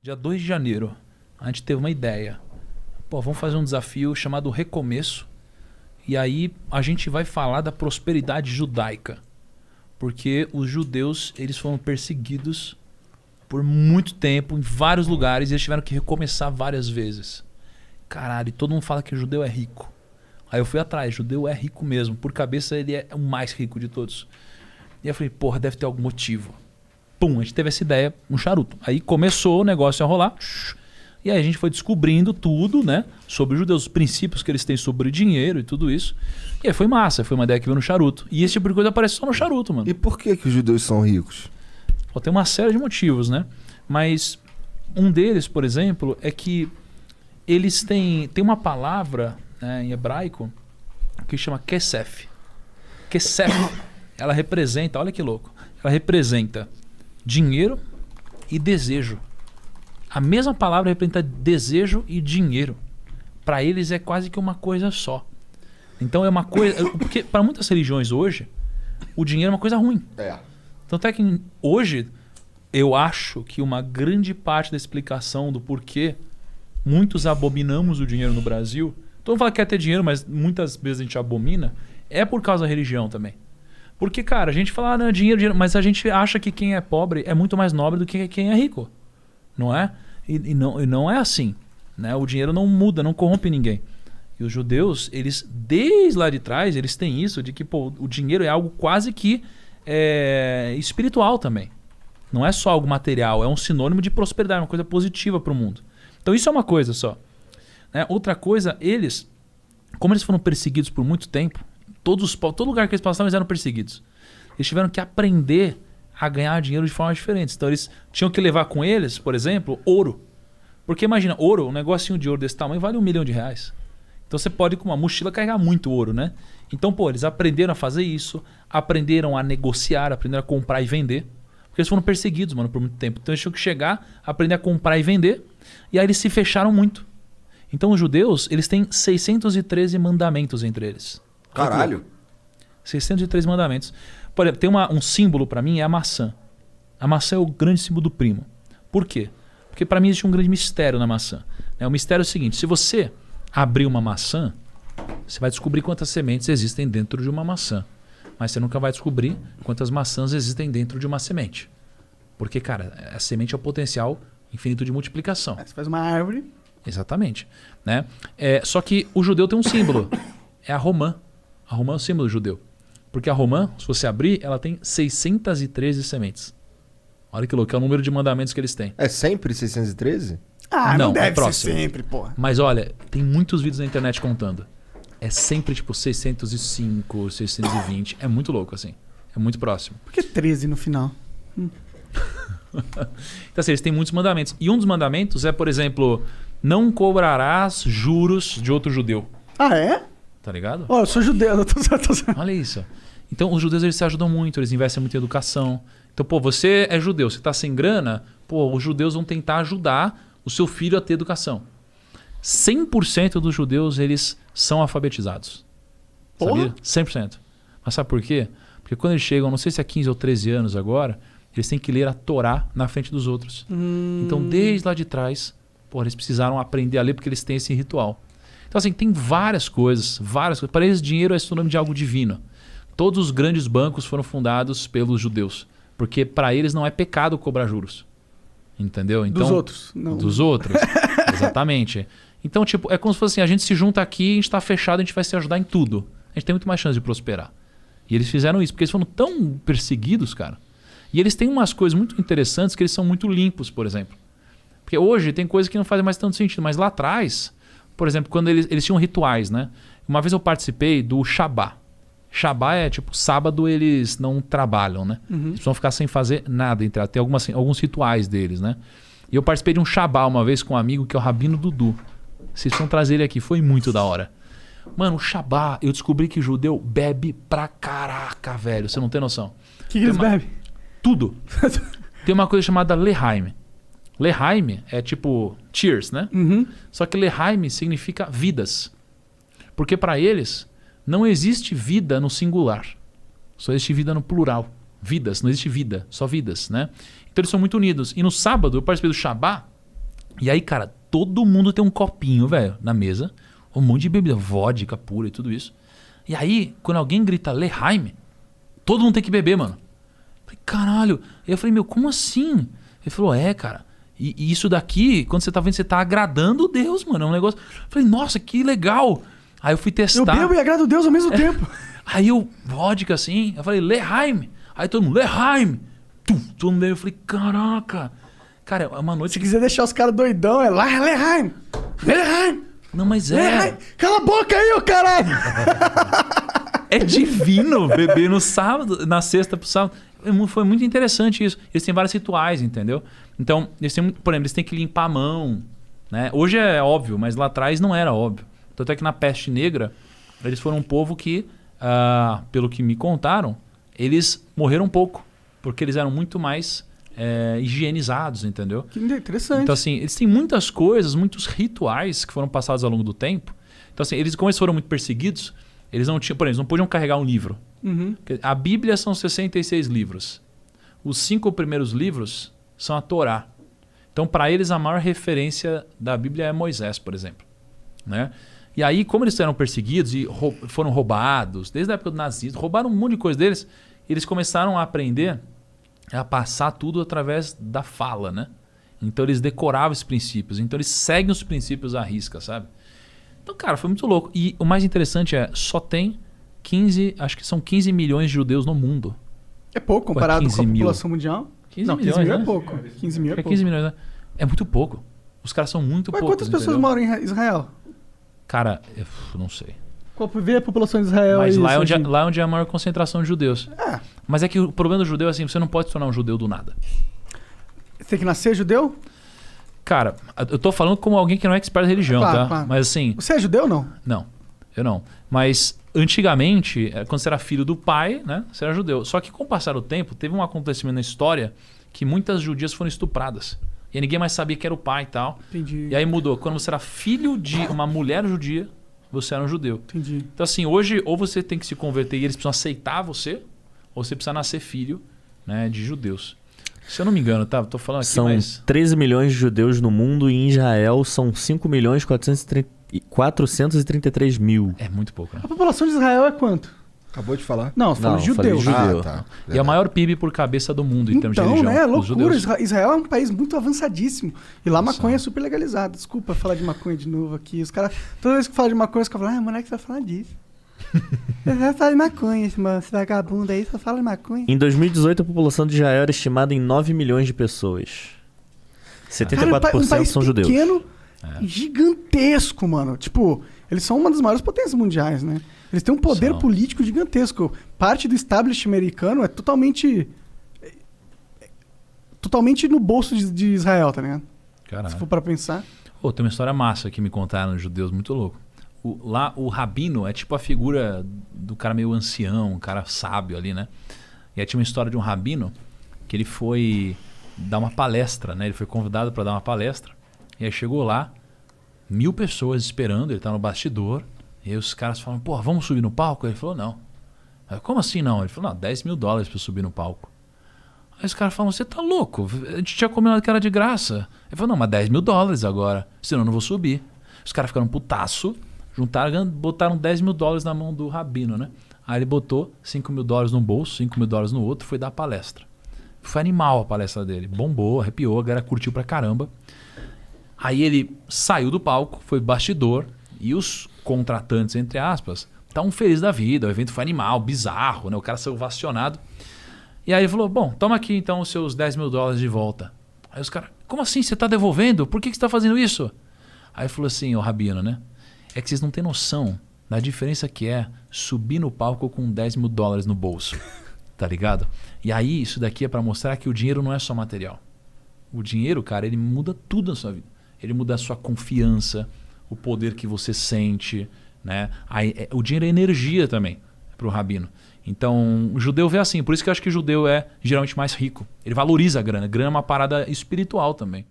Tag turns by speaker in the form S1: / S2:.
S1: Dia 2 de janeiro, a gente teve uma ideia. Pô, vamos fazer um desafio chamado Recomeço. E aí a gente vai falar da prosperidade judaica. Porque os judeus, eles foram perseguidos por muito tempo, em vários lugares, e eles tiveram que recomeçar várias vezes. Caralho, e todo mundo fala que o judeu é rico. Aí eu fui atrás, judeu é rico mesmo. Por cabeça ele é o mais rico de todos. E eu falei, porra, deve ter algum motivo. Pum, a gente teve essa ideia, um charuto. Aí começou o negócio a rolar. E aí a gente foi descobrindo tudo, né? Sobre os judeus, os princípios que eles têm sobre dinheiro e tudo isso. E aí foi massa, foi uma ideia que veio no charuto. E esse tipo de coisa aparece só no charuto, mano.
S2: E por que os judeus são ricos?
S1: Pô, tem uma série de motivos, né? Mas um deles, por exemplo, é que eles têm uma palavra, né, em hebraico que chama kesef. Kesef, ela representa, olha que louco, ela representa dinheiro e desejo. A mesma palavra representa desejo e dinheiro. Para eles é quase que uma coisa só. Então é uma coisa... Porque para muitas religiões hoje, o dinheiro é uma coisa ruim.
S2: É.
S1: Tanto é que hoje eu acho que uma grande parte da explicação do porquê muitos abominamos o dinheiro no Brasil, todo mundo fala que quer ter dinheiro, mas muitas vezes a gente abomina, é por causa da religião também. Porque, cara, a gente fala, não, dinheiro, dinheiro, mas a gente acha que quem é pobre é muito mais nobre do que quem é rico. Não é? E não é assim. Né? O dinheiro não muda, não corrompe ninguém. E os judeus, eles, desde lá de trás, eles têm isso de que pô, o dinheiro é algo quase que espiritual também. Não é só algo material, é um sinônimo de prosperidade, uma coisa positiva para o mundo. Então isso é uma coisa só. Né? Outra coisa, eles, como eles foram perseguidos por muito tempo, todo lugar que eles passavam eles eram perseguidos. Eles tiveram que aprender a ganhar dinheiro de formas diferentes. Então eles tinham que levar com eles, por exemplo, ouro. Porque imagina, ouro, um negocinho de ouro desse tamanho vale R$1 milhão. Então você pode com uma mochila carregar muito ouro, né? Então, pô, eles aprenderam a fazer isso, aprenderam a negociar, aprenderam a comprar e vender. Porque eles foram perseguidos, mano, por muito tempo. Então eles tinham que chegar, aprender a comprar e vender. E aí eles se fecharam muito. Então os judeus, eles têm 613 mandamentos entre eles.
S2: Caralho.
S1: 603 mandamentos. Por exemplo, tem um símbolo pra mim, é a maçã. A maçã é o grande símbolo do primo. Por quê? Porque pra mim existe um grande mistério na maçã. O mistério é o seguinte, se você abrir uma maçã, você vai descobrir quantas sementes existem dentro de uma maçã. Mas você nunca vai descobrir quantas maçãs existem dentro de uma semente. Porque, cara, a semente é o potencial infinito de multiplicação.
S3: Você faz uma árvore.
S1: Exatamente. Né? Só que o judeu tem um símbolo. É a romã. A romã é o símbolo judeu. Porque a romã, se você abrir, ela tem 613 sementes. Olha que louco, é o número de mandamentos que eles têm.
S2: É sempre 613?
S3: Ah, não deve ser
S1: próximo.
S3: sempre, porra.
S1: Mas olha, tem muitos vídeos na internet contando. É sempre tipo 605, 620. É muito louco assim. É muito próximo.
S3: Por que 13 no final?
S1: Então assim, eles têm muitos mandamentos. E um dos mandamentos é, por exemplo, não cobrarás juros de outro judeu.
S3: Ah, é?
S1: Tá ligado?
S3: Ó, eu sou judeu, eu tô certo.
S1: Olha isso. Então os judeus eles se ajudam muito, eles investem muito em educação. Então, pô, você é judeu, você tá sem grana, pô, os judeus vão tentar ajudar o seu filho a ter educação. 100% dos judeus, eles são alfabetizados. Sabia? 100%. Mas sabe por quê? Porque quando eles chegam, não sei se é 15 ou 13 anos agora, eles têm que ler a Torá na frente dos outros. Então, desde lá de trás, pô, eles precisaram aprender a ler porque eles têm esse ritual. Então, assim, tem várias coisas. Para eles, dinheiro é sinônimo de algo divino. Todos os grandes bancos foram fundados pelos judeus. Porque para eles não é pecado cobrar juros. Entendeu? Então,
S3: dos outros. Não.
S1: Dos outros. Exatamente. Então, tipo, é como se fosse assim, a gente se junta aqui, a gente tá fechado, a gente vai se ajudar em tudo. A gente tem muito mais chance de prosperar. E eles fizeram isso, porque eles foram tão perseguidos, cara. E eles têm umas coisas muito interessantes que eles são muito limpos, por exemplo. Porque hoje tem coisas que não fazem mais tanto sentido, mas lá atrás, por exemplo, quando eles tinham rituais, né? Uma vez eu participei do Shabá. Shabá é tipo, sábado eles não trabalham, né? Eles vão ficar sem fazer nada. Tem alguns rituais deles, né? E eu participei de um Shabá uma vez com um amigo que é o Rabino Dudu. Vocês precisam trazer ele aqui, foi muito da hora. Mano, o Shabá, eu descobri que judeu bebe pra caraca, velho. Você não tem noção.
S3: O que eles bebem?
S1: Tudo. Tem uma coisa chamada Lehaim. Lehaim é tipo cheers, né? Só que Lehaim significa vidas. Porque pra eles não existe vida no singular. Só existe vida no plural. Vidas, não existe vida, só vidas, né? Então eles são muito unidos. E no sábado eu participei do Shabá. E aí, cara, todo mundo tem um copinho, velho, na mesa. Um monte de bebida, vodka pura e tudo isso. E aí, quando alguém grita L'Ehaim, todo mundo tem que beber, mano. Eu falei, caralho. E eu falei, meu, como assim? Ele falou, cara. E isso daqui, quando você tá vendo, você tá agradando Deus, mano. É um negócio... Eu falei, nossa, que legal. Aí eu fui testar.
S3: Eu bebo e agrado a Deus ao mesmo tempo.
S1: Aí eu, vodka assim, eu falei, L'Ehaim. Aí todo mundo, L'Ehaim. Todo mundo bebeu. Eu falei, caraca. Cara, é uma noite...
S3: Se quiser deixar os caras doidão, é lá, L'Ehaim. L'Ehaim.
S1: Não, mas
S3: L'Ehaim. Cala a boca aí, ô caralho.
S1: É divino beber no sábado, na sexta pro sábado. Foi muito interessante isso. Eles têm vários rituais, entendeu? Então, eles têm, por exemplo, eles têm que limpar a mão, né? Hoje é óbvio, mas lá atrás não era óbvio. Tanto é que na peste negra, eles foram um povo que, pelo que me contaram, eles morreram pouco. Porque eles eram muito mais higienizados, entendeu?
S3: Que interessante.
S1: Então, assim, eles têm muitas coisas, muitos rituais que foram passados ao longo do tempo. Então, assim, como eles foram muito perseguidos, eles não tinham, por exemplo, não podiam carregar um livro.
S3: Uhum.
S1: A Bíblia são 66 livros. Os 5 primeiros livros são a Torá. Então, para eles, a maior referência da Bíblia é Moisés, por exemplo. Né? E aí, como eles eram perseguidos e foram roubados, desde a época do nazismo, roubaram um monte de coisa deles, eles começaram a aprender a passar tudo através da fala, né? Então, eles decoravam esses princípios. Então, eles seguem os princípios à risca, sabe? Então, cara, foi muito louco. E o mais interessante só tem 15, acho que são 15 milhões de judeus no mundo.
S3: É pouco comparado com a
S1: 15 mil.
S3: população mundial?
S1: 15
S3: não, 15
S1: milhões,
S3: mil
S1: né?
S3: é pouco. 15 mil é
S1: Acho que
S3: pouco.
S1: 15 milhões, né? É muito pouco. Os caras são muito
S3: Mas
S1: poucos.
S3: quantas pessoas
S1: entendeu?
S3: moram em Israel?
S1: Cara, eu não sei.
S3: Vê a população de Israel.
S1: Mas
S3: aí,
S1: lá é
S3: Serginho.
S1: onde é a maior concentração de judeus.
S3: É.
S1: Mas é que o problema do judeu é assim, você não pode se tornar um judeu do nada.
S3: Você tem que nascer judeu?
S1: Cara, eu tô falando como alguém que não é expert da religião,
S3: Claro,
S1: tá?
S3: claro.
S1: Mas assim,
S3: Você é judeu ou não?
S1: não, eu não. Mas antigamente, quando você era filho do pai, né, você era judeu. Só que com o passar do tempo, teve um acontecimento na história que muitas judias foram estupradas. E aí ninguém mais sabia que era o pai e tal.
S3: Entendi.
S1: E aí mudou. Quando você era filho de uma mulher judia, você era um judeu.
S3: Entendi.
S1: Então assim, hoje ou você tem que se converter e eles precisam aceitar você, ou você precisa nascer filho, né, de judeus. Se eu não me engano, tá? Tô falando aqui,
S4: São
S1: mas...
S4: 13 milhões de judeus no mundo e em Israel são 5 milhões 433 mil.
S1: É muito pouco, né?
S3: A população de Israel é quanto?
S2: Acabou de falar?
S3: Não, você falou
S4: Não,
S3: judeu.
S4: falei judeu.
S2: Ah, tá.
S1: E é o maior PIB por cabeça do mundo em termos de
S3: Então,
S1: religião.
S3: né?
S1: os
S3: Loucura.
S1: judeus.
S3: Israel é um país muito avançadíssimo. E lá
S1: Nossa.
S3: maconha é super legalizada. Desculpa falar de maconha de novo aqui. Os caras, toda vez que fala de maconha, os caras falam, moleque, você vai falar disso. Você vai falar de maconha, esse vagabundo aí, só fala de maconha.
S4: Em 2018, a população de Israel era estimada em 9 milhões de pessoas. 74%
S3: Cara, um país
S4: são judeus.
S3: pequeno,
S1: É.
S3: gigantesco, mano. Tipo, eles são uma das maiores potências mundiais, né? Eles têm um poder
S1: São.
S3: político gigantesco. Parte do establishment americano é totalmente no bolso de Israel, tá ligado?
S1: Caralho.
S3: Se for pra pensar.
S1: Pô, tem uma história massa que me contaram os judeus, muito louco. Lá, o rabino é tipo a figura do cara meio ancião, um cara sábio ali, né? E aí tinha uma história de um rabino que ele foi dar uma palestra, né? Ele foi convidado para dar uma palestra. E aí chegou lá, 1000 pessoas esperando, ele tá no bastidor. E aí os caras falaram, pô, vamos subir no palco? Ele falou, não. Aí, como assim não? Ele falou, não, $10 mil para subir no palco. Aí os caras falam, você tá louco? A gente tinha combinado que era de graça. Ele falou, não, mas $10 mil agora, senão eu não vou subir. Os caras ficaram putaço, juntaram, botaram $10 mil na mão do rabino, né? Aí ele botou $5 mil num bolso, $5 mil no outro, foi dar a palestra. Foi animal a palestra dele, bombou, arrepiou, a galera curtiu pra caramba. Aí ele saiu do palco, foi bastidor, e os contratantes, entre aspas, estavam felizes da vida, o evento foi animal, bizarro, né? O cara saiu vacionado. E aí ele falou, bom, toma aqui então os seus $10 mil de volta. Aí os caras, como assim, você tá devolvendo? Por que você tá fazendo isso? Aí ele falou assim, o rabino, né? É que vocês não têm noção da diferença que é subir no palco com $10 mil no bolso, tá ligado? E aí isso daqui é pra mostrar que o dinheiro não é só material. O dinheiro, cara, ele muda tudo na sua vida. Ele muda a sua confiança, o poder que você sente, né? Aí, o dinheiro é energia também pro rabino. Então, o judeu vê assim, por isso que eu acho que o judeu é geralmente mais rico. Ele valoriza a grana. A grana é uma parada espiritual também.